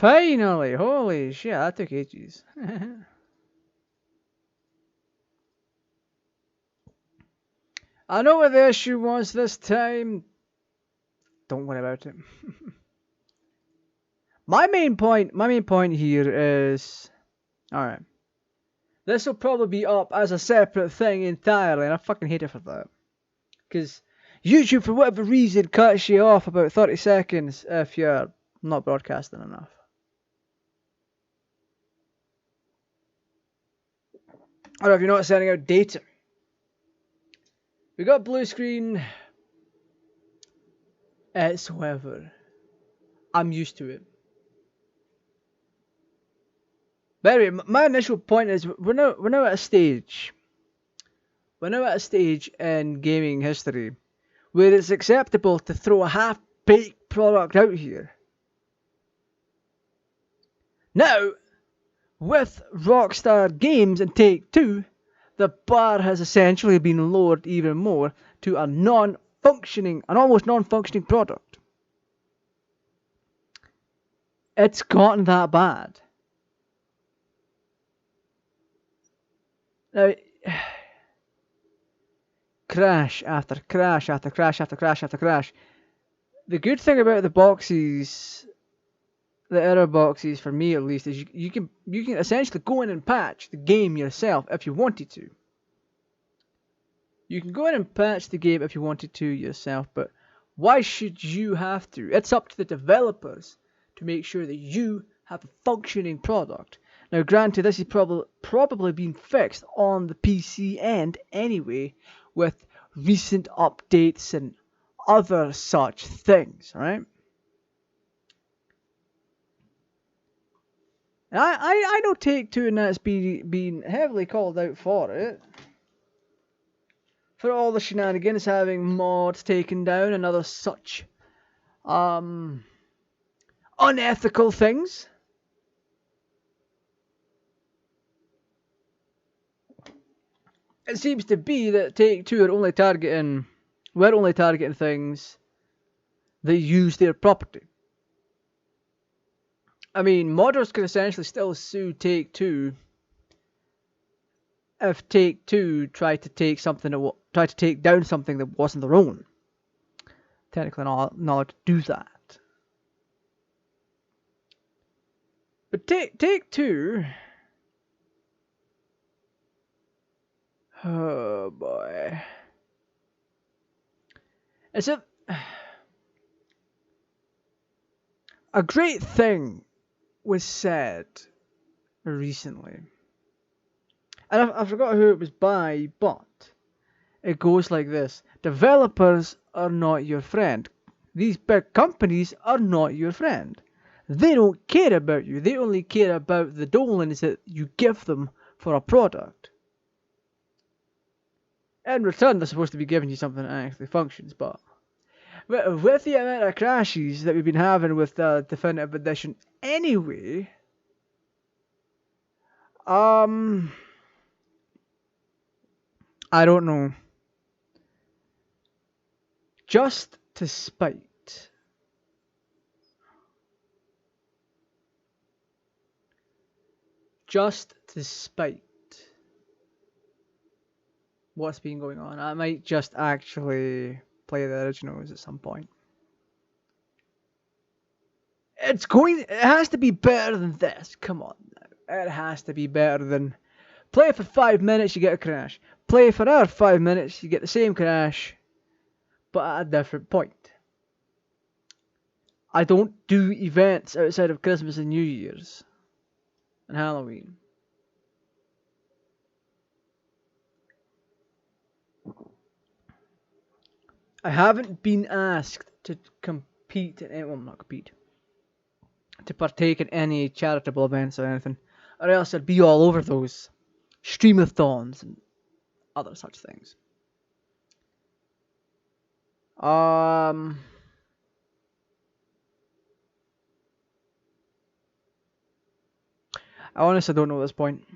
Finally! Holy shit, that took ages. I know what the issue was this time. Don't worry about it. My main point here is, alright. This will probably be up as a separate thing entirely, and I fucking hate it for that. Because YouTube, for whatever reason, cuts you off about 30 seconds if you're not broadcasting enough. Or if you're not sending out data. We got blue screen. It's whatever. I'm used to it. But anyway, my initial point is we're now at a stage. We're now at a stage in gaming history where it's acceptable to throw a half-baked product out here. Now, with Rockstar Games and Take-Two, the bar has essentially been lowered even more to an almost non-functioning product. It's gotten that bad. Now, crash after crash after crash after crash after crash. The good thing about the boxes, the error boxes for me at least, is you can essentially go in and patch the game yourself if you wanted to. You can go in and patch the game if you wanted to yourself, but why should you have to? It's up to the developers to make sure that you have a functioning product. Now, granted, this is probably been fixed on the PC end anyway, with recent updates and other such things, right? And I know Take-Two and that's been heavily called out for it. For all the shenanigans, having mods taken down and other such unethical things. It seems to be that Take-Two we're only targeting things that use their property. I mean, modders could essentially still sue Take-Two if Take-Two tried to take down something that wasn't their own. Technically not allowed to do that. But Take-Two... Oh boy. It's a great thing was said recently. And I forgot who it was by, but it goes like this. Developers are not your friend. These big companies are not your friend. They don't care about you. They only care about the dolans that you give them for a product. In return, they're supposed to be giving you something that actually functions, but with the amount of crashes that we've been having with the Definitive Edition anyway, I don't know. Just to spite. What's been going on. I might just actually play the originals at some point. It has to be better than this. Come on now. It has to be better than play for 5 minutes, you get a crash. Play for another 5 minutes, you get the same crash, but at a different point. I don't do events outside of Christmas and New Year's and Halloween. I haven't been asked to compete in to partake in any charitable events or anything, or else I'd be all over those streamathons and other such things. I honestly don't know at this point.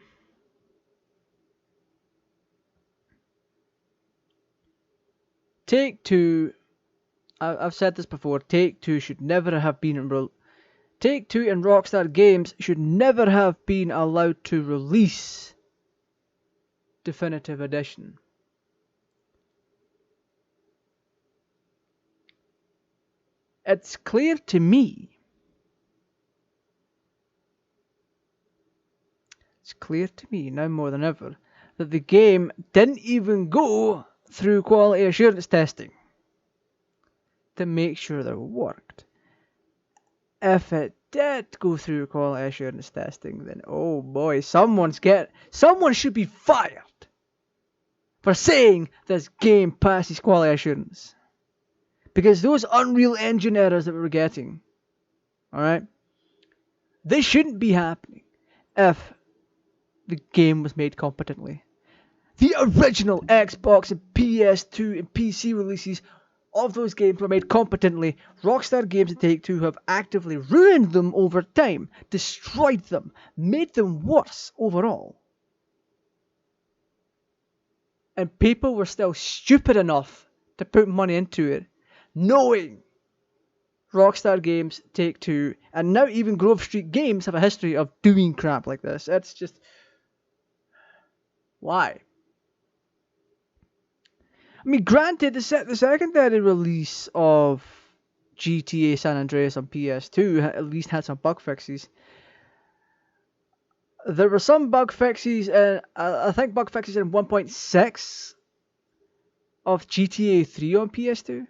Take-Two, I've said this before, Take-Two should never have been Take-Two and Rockstar Games should never have been allowed to release Definitive Edition. It's clear to me. It's clear to me now more than ever that the game didn't even go through quality assurance testing to make sure that it worked. If it did go through quality assurance testing, then oh boy, someone should be fired for saying this game passes quality assurance. Because those Unreal Engine errors that we're getting, alright, they shouldn't be happening if the game was made competently. The original Xbox and PS2 and PC releases of those games were made competently. Rockstar Games and Take-Two have actively ruined them over time, destroyed them, made them worse overall. And people were still stupid enough to put money into it, knowing Rockstar Games, Take-Two, and now even Grove Street Games have a history of doing crap like this. It's just... why? I mean, granted, the secondary release of GTA San Andreas on PS2 at least had some bug fixes. There were some bug fixes, and I think bug fixes in 1.6 of GTA 3 on PS2.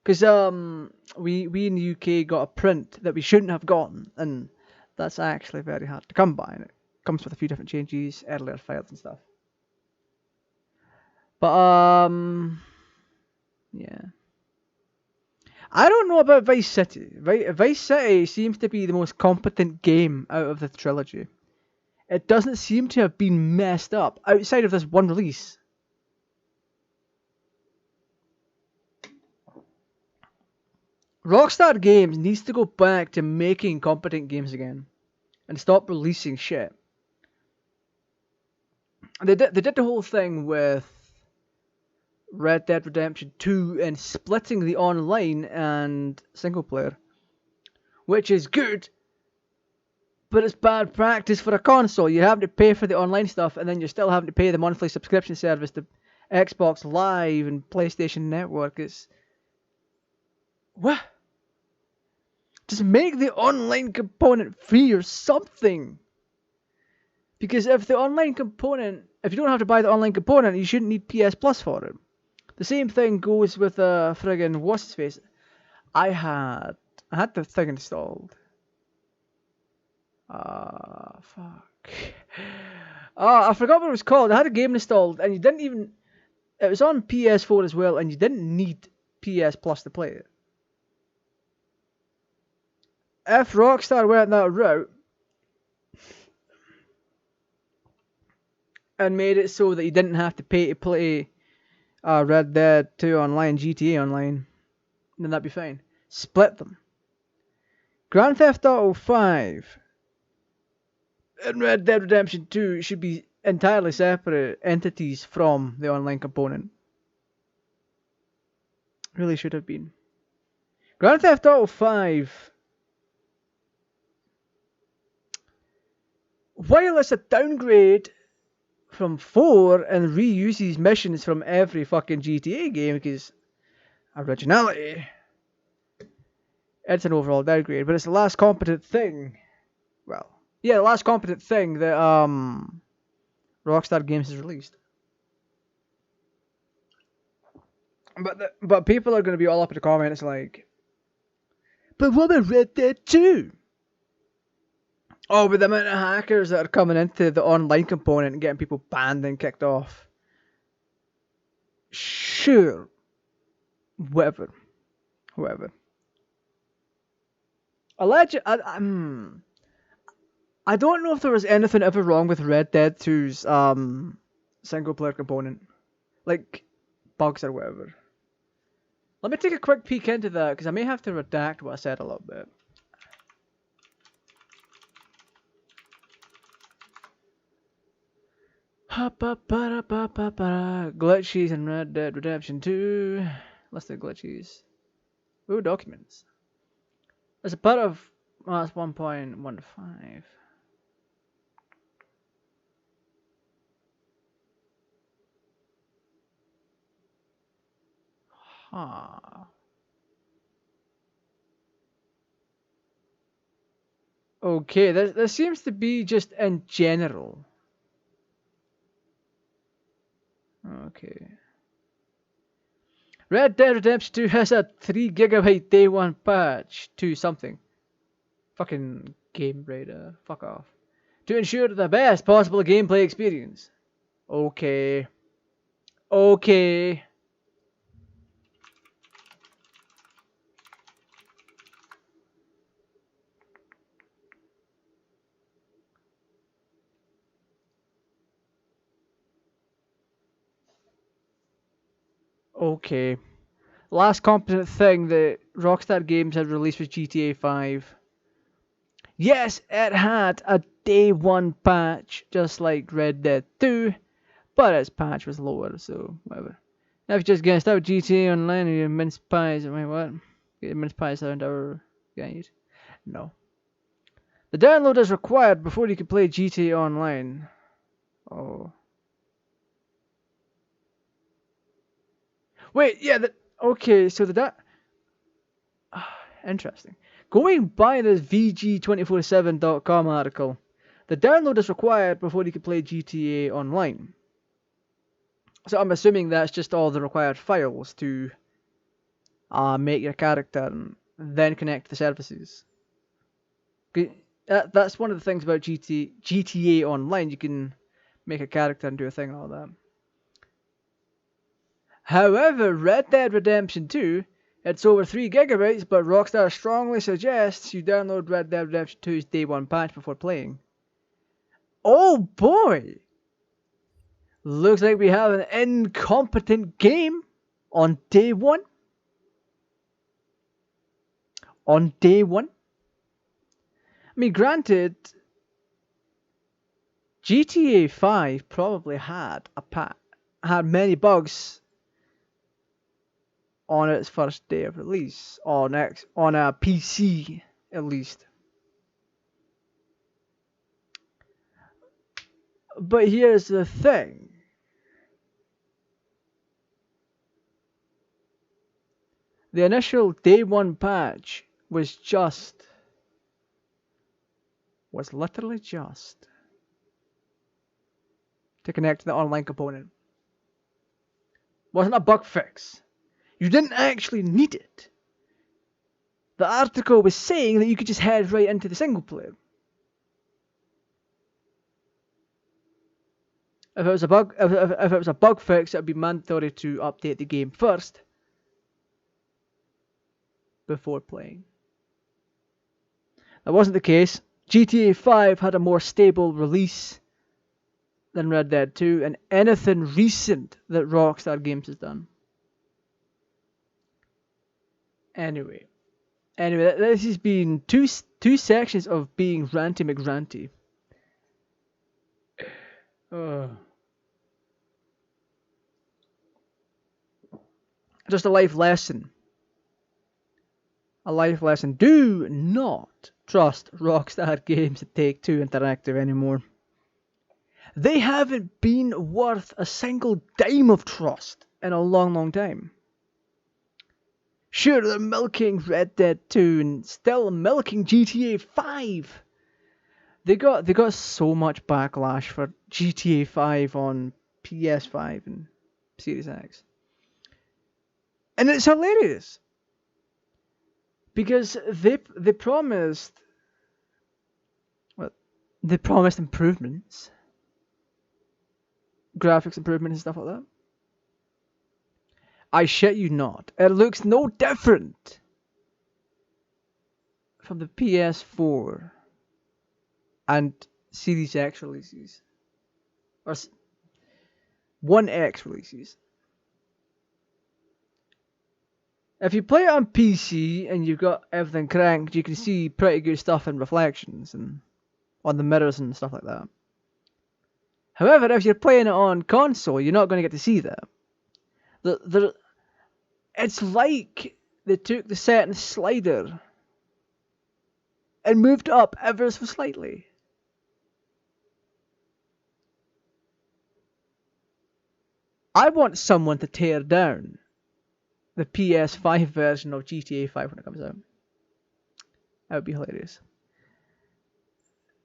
Because we in the UK got a print that we shouldn't have gotten, and that's actually very hard to come by, and it comes with a few different changes, earlier files and stuff. But yeah. I don't know about Vice City. Vice City seems to be the most competent game out of the trilogy. It doesn't seem to have been messed up outside of this one release. Rockstar Games needs to go back to making competent games again and stop releasing shit. They did the whole thing with Red Dead Redemption 2 and splitting the online and single player, which is good, but it's bad practice for a console. You're having to pay for the online stuff, and then you're still having to pay the monthly subscription service to Xbox Live and PlayStation Network. It's... what? Just make the online component free or something. Because if the online component, if you don't have to buy the online component, you shouldn't need PS Plus for it. The same thing goes with friggin' what's his face. I had the thing installed. Fuck. I forgot what it was called. I had a game installed, and you didn't even... it was on PS4 as well, and you didn't need PS Plus to play it. If Rockstar went that route and made it so that you didn't have to pay to play Red Dead 2 online, GTA online, then that'd be fine. Split them. Grand Theft Auto 5 and Red Dead Redemption 2 should be entirely separate entities from the online component. Really should have been. Grand Theft Auto 5, while it's a downgrade from 4 and reuses missions from every fucking GTA game because originality, it's an overall downgrade, but it's the last competent thing. Well, yeah, the last competent thing that Rockstar Games has released. But people are going to be all up in the comments like, but what about Red Dead 2? Oh, with the amount of hackers that are coming into the online component and getting people banned and kicked off. Sure. Whatever. I don't know if there was anything ever wrong with Red Dead 2's single player component. Like, bugs or whatever. Let me take a quick peek into that, because I may have to redact what I said a little bit. Glitches in Red Dead Redemption 2. List of glitches. Ooh, documents. As a part of... Well, that's 1.15. Huh. Okay, this seems to be just in general. Okay. Red Dead Redemption 2 has a 3 gigabyte day one patch to something. Fucking game radar. Fuck off. To ensure the best possible gameplay experience. Okay. Okay. Okay. Last competent thing that Rockstar Games had released was GTA 5. Yes, it had a day one patch, just like Red Dead 2, but its patch was lower, so whatever. Now if you just guessed out GTA Online and your mince pies, wait, what? Get mince pies around our guide? No. The download is required before you can play GTA Online. Oh. Wait, yeah, okay, so interesting. Going by this VG247.com article, the download is required before you can play GTA Online. So I'm assuming that's just all the required files to make your character and then connect to the services. That's one of the things about GTA Online. You can make a character and do a thing and all that. However, Red Dead Redemption 2, it's over 3 gigabytes, but Rockstar strongly suggests you download Red Dead Redemption 2's day one patch before playing. Oh boy! Looks like we have an incompetent game on day one. On day one? I mean, granted, GTA 5 probably had many bugs on its first day of release, on a PC at least. But here's the thing. The initial day one patch was literally just to connect to the online component. Wasn't a bug fix. You didn't actually need it. The article was saying that you could just head right into the single player. If it was a bug fix, it would be mandatory to update the game first before playing. That wasn't the case. GTA 5 had a more stable release than Red Dead 2, and anything recent that Rockstar Games has done. Anyway, this has been two sections of being ranty McRanty. Just a life lesson. A life lesson. Do not trust Rockstar Games at Take-Two Interactive anymore. They haven't been worth a single dime of trust in a long, long time. Sure, they're milking Red Dead 2 and still milking GTA 5. They got so much backlash for GTA 5 on PS5 and Series X. And it's hilarious. Because they promised improvements. Graphics improvement and stuff like that. I shit you not. It looks no different from the PS4 and Series X releases. Or 1X releases. If you play it on PC and you've got everything cranked, you can see pretty good stuff in reflections and on the mirrors and stuff like that. However, if you're playing it on console, you're not going to get to see that. It's like they took the setting slider and moved up ever so slightly. I want someone to tear down the PS5 version of GTA 5 when it comes out. That would be hilarious.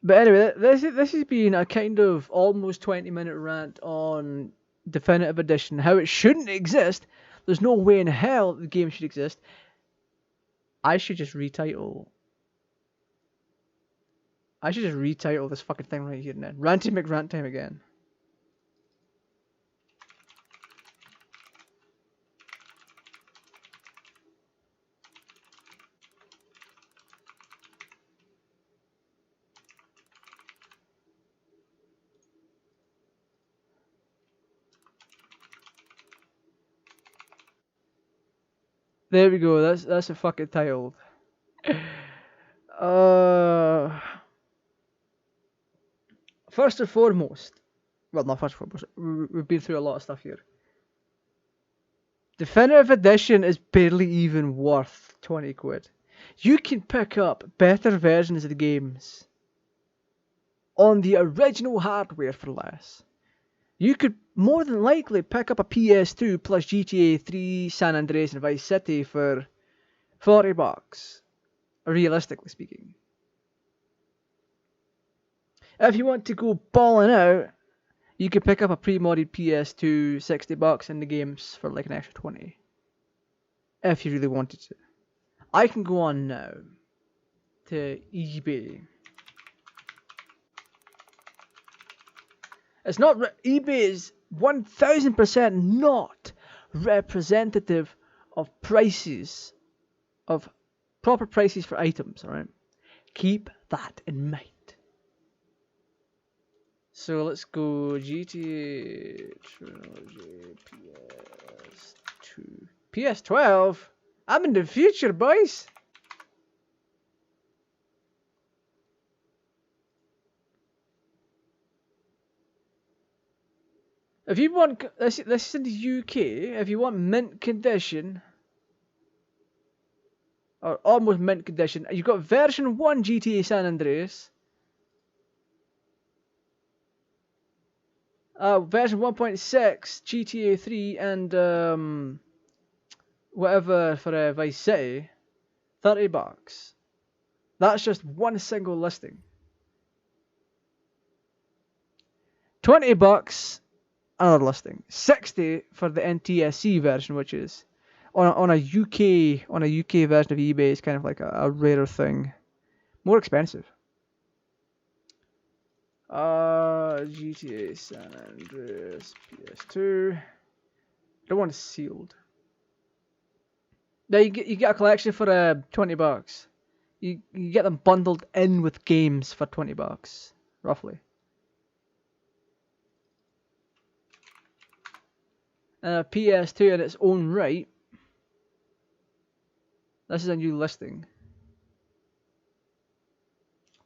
But anyway, this has been a kind of almost 20-minute rant on Definitive Edition, how it shouldn't exist. There's no way in hell the game should exist. I should just retitle this fucking thing right here and then. Ranting McRant time again. There we go. That's a fucking title. First and foremost, well, not first and foremost. We've been through a lot of stuff here. Definitive Edition is barely even worth 20 quid. You can pick up better versions of the games on the original hardware for less. You could more than likely pick up a PS2 plus GTA 3, San Andreas and Vice City for $40, realistically speaking. If you want to go balling out, you could pick up a pre-modded PS2, $60 in the games for like an extra 20. If you really wanted to. I can go on now to eBay. It's not eBay is 1000% not representative of prices, of proper prices for items, alright? Keep that in mind. So let's go GTA Trilogy PS2. PS12? I'm in the future, boys! If you want, this is in the UK, if you want mint condition, or almost mint condition, you've got version 1 GTA San Andreas, version 1.6 GTA 3, and whatever for Vice City, $30. That's just one single listing. $20. Another listing. 60 for the NTSC version, which is on a UK version of eBay is kind of like a rarer thing. More expensive. GTA San Andreas PS2. The one's sealed. Now you get a collection for $20. You get them bundled in with games for $20, roughly. And a PS2 in its own right. This is a new listing.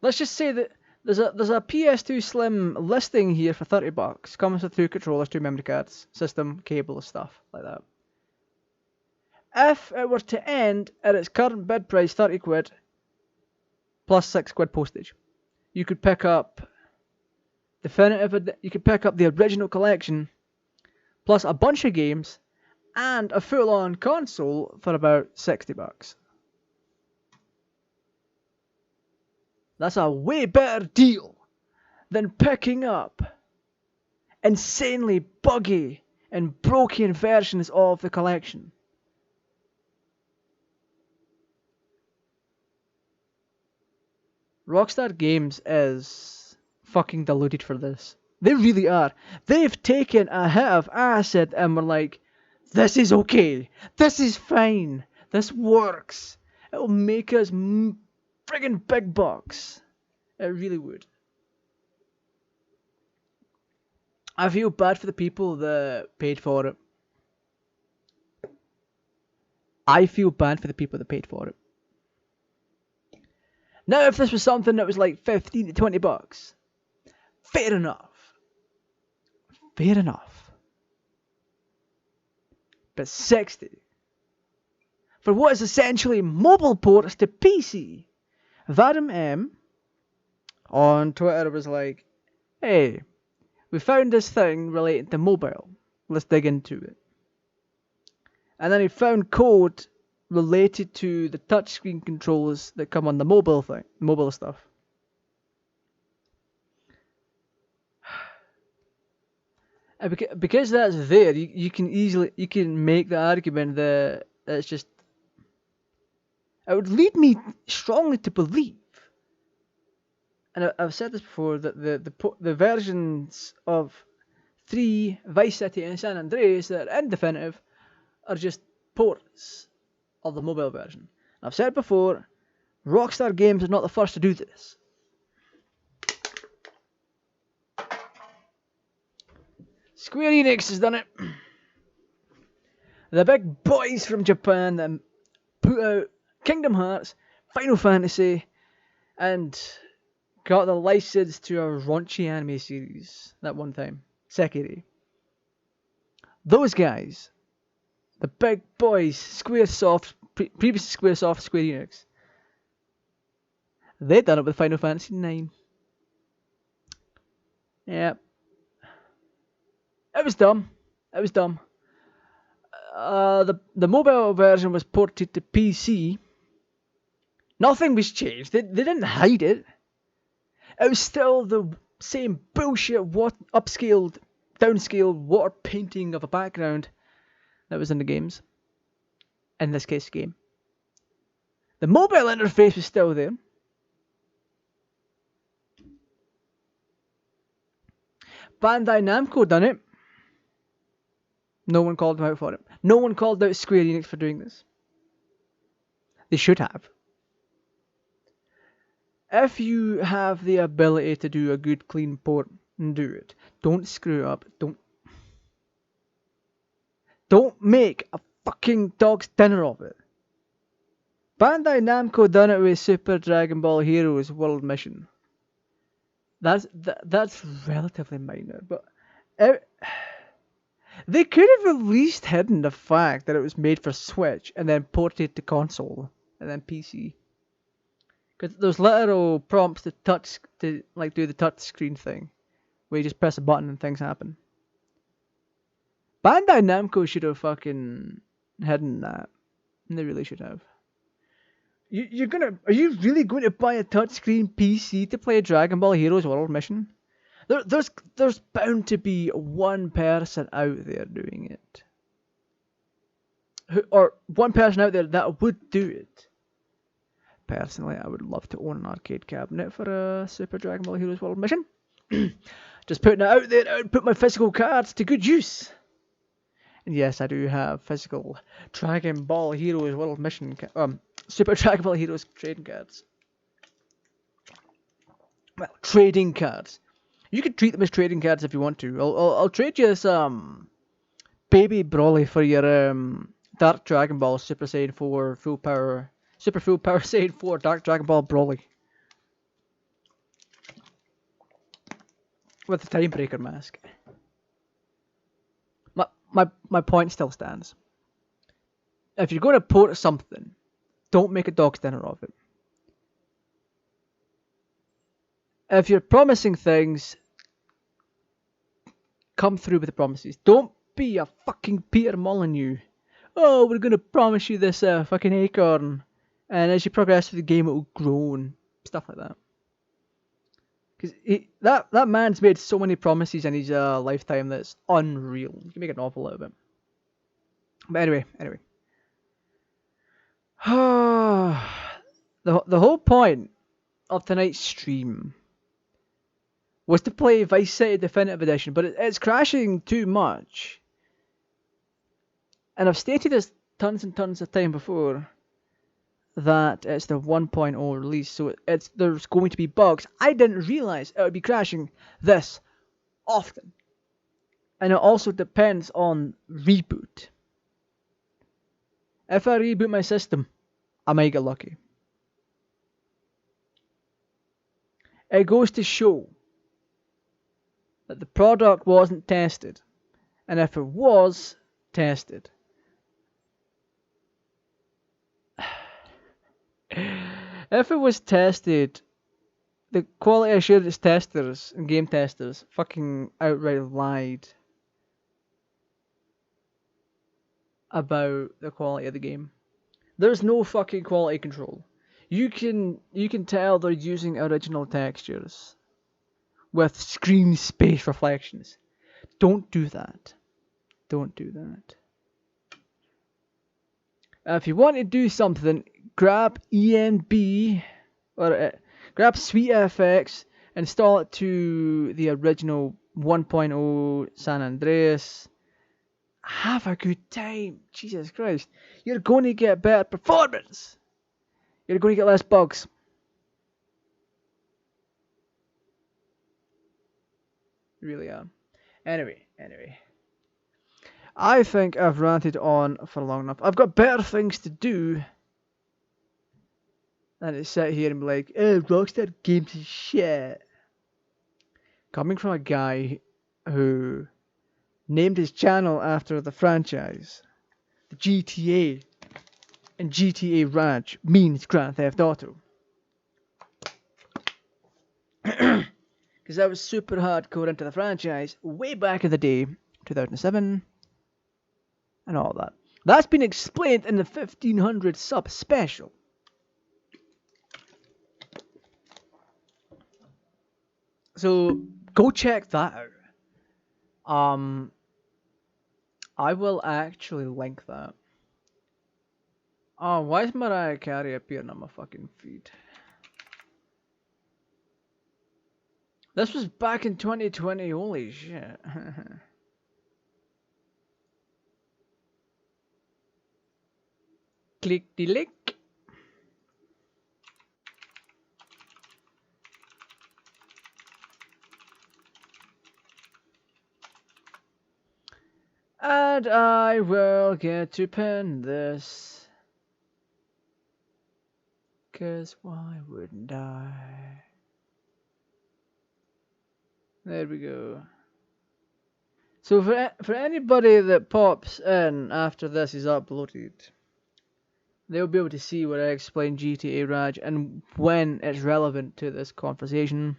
Let's just say that there's a PS2 Slim listing here for $30. Comes with 2 controllers, 2 memory cards, system, cable, stuff like that. If it were to end at its current bid price, 30 quid, plus 6 quid postage, you could pick up you could pick up the original collection, plus a bunch of games, and a full-on console for about $60. That's a way better deal than picking up insanely buggy and broken versions of the collection. Rockstar Games is fucking deluded for this. They really are. They've taken a hit of acid and were like, this is okay. This is fine. This works. It'll make us friggin' big bucks. It really would. I feel bad for the people that paid for it. I feel bad for the people that paid for it. Now, if this was something that was like 15 to 20 bucks, fair enough. Fair enough. But 60 for what is essentially mobile ports to PC, Vadim M on Twitter was like, hey, we found this thing relating to mobile. Let's dig into it. And then he found code related to the touchscreen controllers that come on the mobile stuff. And because that's there, you can make the argument that it's just. It would lead me strongly to believe, and I've said this before, that the versions of 3, Vice City, and San Andreas that are indefinitive are just ports of the mobile version. I've said before, Rockstar Games are not the first to do this. Square Enix has done it. The big boys from Japan that put out Kingdom Hearts, Final Fantasy, and got the license to a raunchy anime series that one time, Sekiri. Those guys, the big boys, Squaresoft, previously Squaresoft, Square Enix, they done it with Final Fantasy 9. Yep. It was dumb. It was dumb. The mobile version was ported to PC. Nothing was changed. They didn't hide it. It was still the same bullshit, upscaled, downscaled water painting of a background that was in the games. In this case, game. The mobile interface was still there. Bandai Namco done it. No one called them out for it. No one called out Square Enix for doing this. They should have. If you have the ability to do a good clean port, do it. Don't screw up. Don't make a fucking dog's dinner of it. Bandai Namco done it with Super Dragon Ball Heroes World Mission. That's relatively minor, but they could have at least hidden the fact that it was made for Switch and then ported to console and then PC. Because there's literal prompts to do the touch screen thing, where you just press a button and things happen. Bandai Namco should have fucking hidden that. And they really should have. Are you really going to buy a touchscreen PC to play Dragon Ball Heroes World Mission? There's bound to be one person out there doing it. Or one person out there that would do it. Personally, I would love to own an arcade cabinet for a Super Dragon Ball Heroes World Mission. Just putting it out there, I would put my physical cards to good use. And yes, I do have physical Dragon Ball Heroes World Mission, Super Dragon Ball Heroes trading cards. Well, trading cards. You can treat them as trading cards if you want to. I'll trade you this baby Broly for your Dark Dragon Ball Super Saiyan 4 Full Power Saiyan 4 Dark Dragon Ball Broly with the Time Breaker mask. My point still stands. If you're going to port something, don't make a dog's dinner of it. If you're promising things, come through with the promises. Don't be a fucking Peter Molyneux. Oh, we're going to promise you this fucking acorn, and as you progress through the game, it will grow and stuff like that. Because that man's made so many promises in his lifetime that's unreal. You can make an awful lot of it. But anyway. The whole point of tonight's stream was to play Vice City Definitive Edition, but it's crashing too much. And I've stated this tons and tons of time before, that it's the 1.0 release, so there's going to be bugs. I didn't realize it would be crashing this often. And it also depends on reboot. If I reboot my system, I might get lucky. It goes to show that the product wasn't tested. And if it was tested, If it was tested, the quality assurance testers and game testers fucking outright lied about the quality of the game. There's no fucking quality control. You can tell they're using original textures with screen space reflections. Don't do that. Don't do that. If you want to do something, grab ENB or grab SweetFX, install it to the original 1.0 San Andreas. Have a good time. Jesus Christ. You're going to get better performance. You're going to get less bugs. You really are. Anyway. I think I've ranted on for long enough. I've got better things to do than to sit here and be like, oh, Rockstar games is shit. Coming from a guy who named his channel after the franchise, the GTA, and GTA Raj means Grand Theft Auto. Because I was super hardcore into the franchise way back in the day, 2007, and all that. That's been explained in the 1500 sub special. So go check that out. I will actually link that. Oh, why is Mariah Carey appearing on my fucking feed? This was back in 2020, holy shit. Click the link. And I will get to pin this. 'Cause why wouldn't I? There we go. So for anybody that pops in after this is uploaded, they'll be able to see where I explain GTA Raj and when it's relevant to this conversation.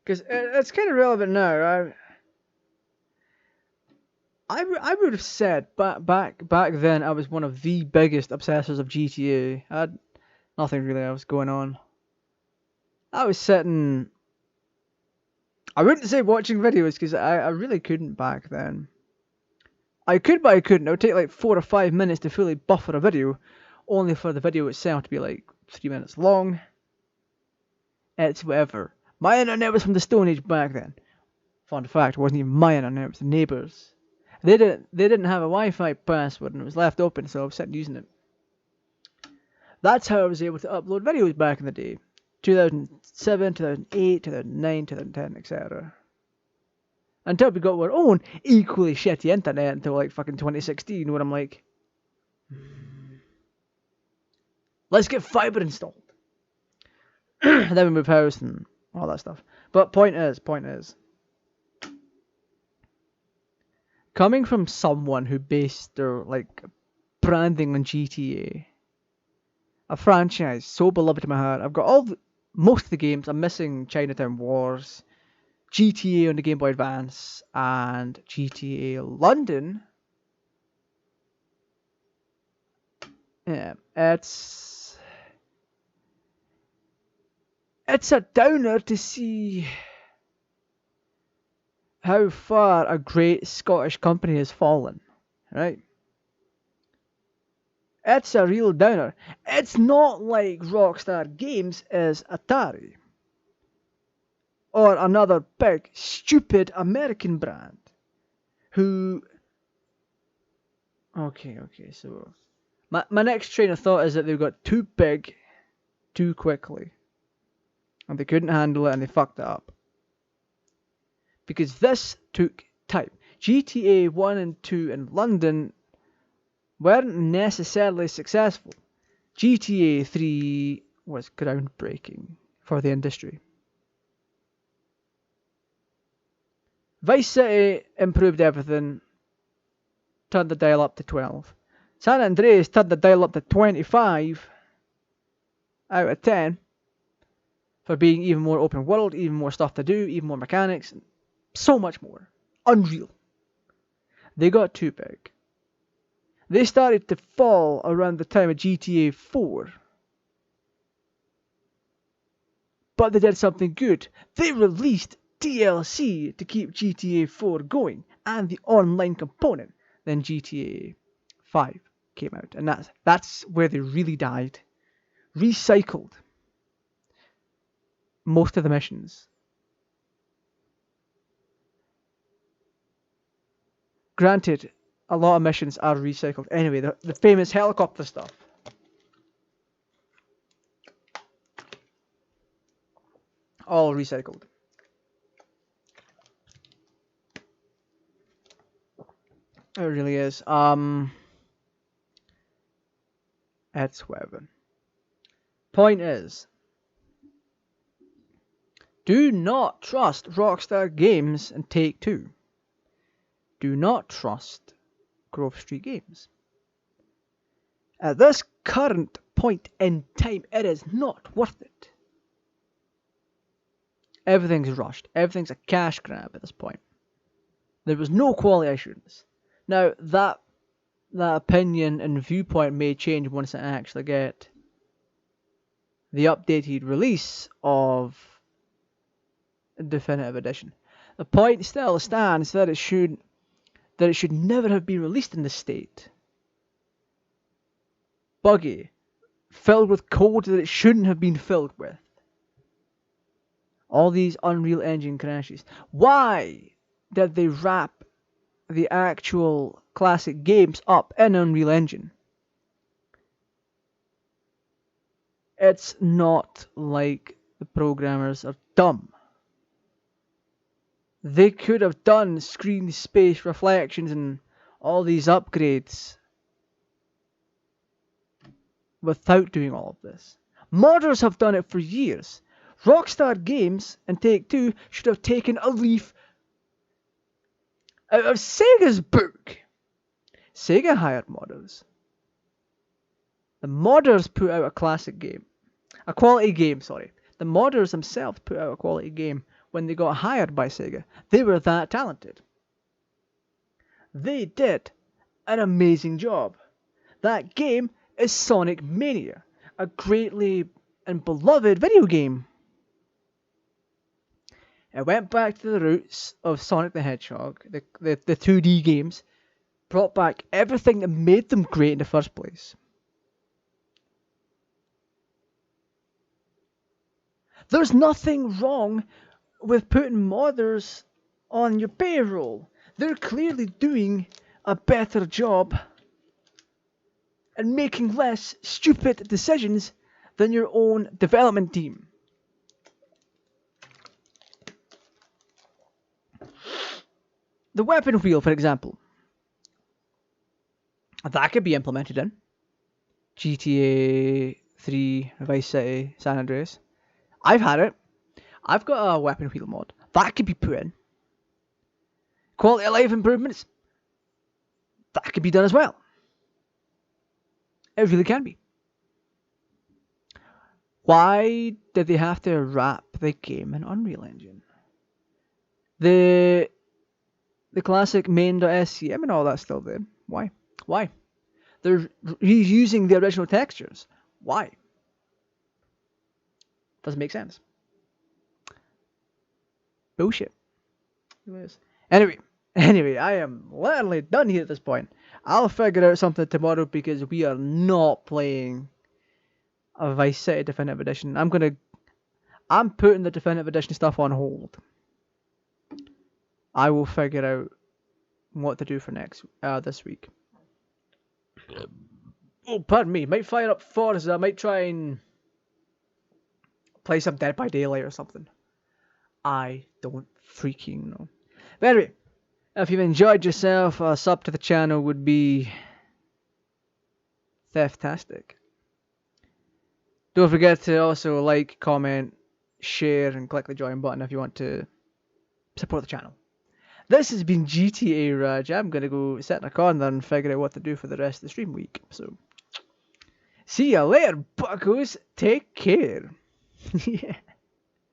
Because it's kind of relevant now. I would have said back then I was one of the biggest obsessors of GTA. I had nothing really else going on. I was sitting... I wouldn't say watching videos because I really couldn't back then. I could, but I couldn't. It would take like 4 or 5 minutes to fully buffer a video, only for the video itself to be like 3 minutes long. It's whatever. My internet was from the Stone Age back then. Fun fact, it wasn't even my internet, it was the neighbours. They didn't have a Wi-Fi password and it was left open, so I was sitting using it. That's how I was able to upload videos back in the day. 2007, 2008, 2009, 2010, etc. Until we got our own equally shitty internet until like fucking 2016, where I'm like, let's get fibre installed. Then we move house and all that stuff. But point is, coming from someone who based their like branding on GTA, a franchise so beloved to my heart. I've got most of the games. I'm missing Chinatown Wars, GTA on the Game Boy Advance, and GTA London. Yeah, it's a downer to see how far a great Scottish company has fallen, right? It's a real downer. It's not like Rockstar Games is Atari. Or another big, stupid American brand. Who... Okay, so... My next train of thought is that they got too big, too quickly. And they couldn't handle it and they fucked it up. Because this took time. GTA 1 and 2 in London weren't necessarily successful. GTA 3 was groundbreaking for the industry. Vice City improved everything, turned the dial up to 12. San Andreas turned the dial up to 25 out of 10 for being even more open world, even more stuff to do, even more mechanics, so much more. Unreal. They got too big. They started to fall around the time of GTA 4. But they did something good. They released DLC to keep GTA 4 going and the online component. Then GTA 5 came out, and that's where they really died. Recycled most of the missions. Granted, a lot of missions are recycled. Anyway, the famous helicopter stuff. All recycled. It really is. It's whatever. Point is, do not trust Rockstar Games and Take-Two. Do not trust Grove Street Games. At this current point in time, it is not worth it. Everything's rushed. Everything's a cash grab at this point. There was no quality assurance. Now, that opinion and viewpoint may change once I actually get the updated release of Definitive Edition. The point still stands that it should never have been released in this state. Buggy, filled with code that it shouldn't have been filled with. All these Unreal Engine crashes. Why did they wrap the actual classic games up in Unreal Engine? It's not like the programmers are dumb. They could have done screen space reflections and all these upgrades without doing all of this. Modders have done it for years. Rockstar Games and Take-Two should have taken a leaf out of Sega's book. Sega hired modders. The modders put out a classic game. A quality game, sorry. The modders themselves put out a quality game when they got hired by Sega. They were that talented. They did an amazing job. That game is Sonic Mania, a greatly and beloved video game. It went back to the roots of Sonic the Hedgehog, the 2D games, brought back everything that made them great in the first place. There's nothing wrong with putting modders on your payroll. They're clearly doing a better job and making less stupid decisions than your own development team. The weapon wheel, for example, that could be implemented in GTA 3, Vice City, San Andreas. I've had it. I've got a weapon wheel mod. That could be put in. Quality of life improvements, that could be done as well. It really can be. Why did they have to wrap the game in Unreal Engine? The classic main.scm and all that's still there. Why? Why? They're reusing the original textures. Why? Doesn't make sense. Bullshit. Anyway, I am literally done here at this point. I'll figure out something tomorrow because we are not playing a Vice City Definitive Edition. I'm putting the Definitive Edition stuff on hold. I will figure out what to do for this week. Oh, pardon me. Might fire up Forza. I might try and play some Dead by Daylight or something. I don't freaking know. But anyway, if you've enjoyed yourself, a sub to the channel would be theftastic. Don't forget to also like, comment, share, and click the join button if you want to support the channel. This has been GTA Raj. I'm gonna go sit in a corner and figure out what to do for the rest of the stream week. So, see ya later, buckos. Take care. Yeah.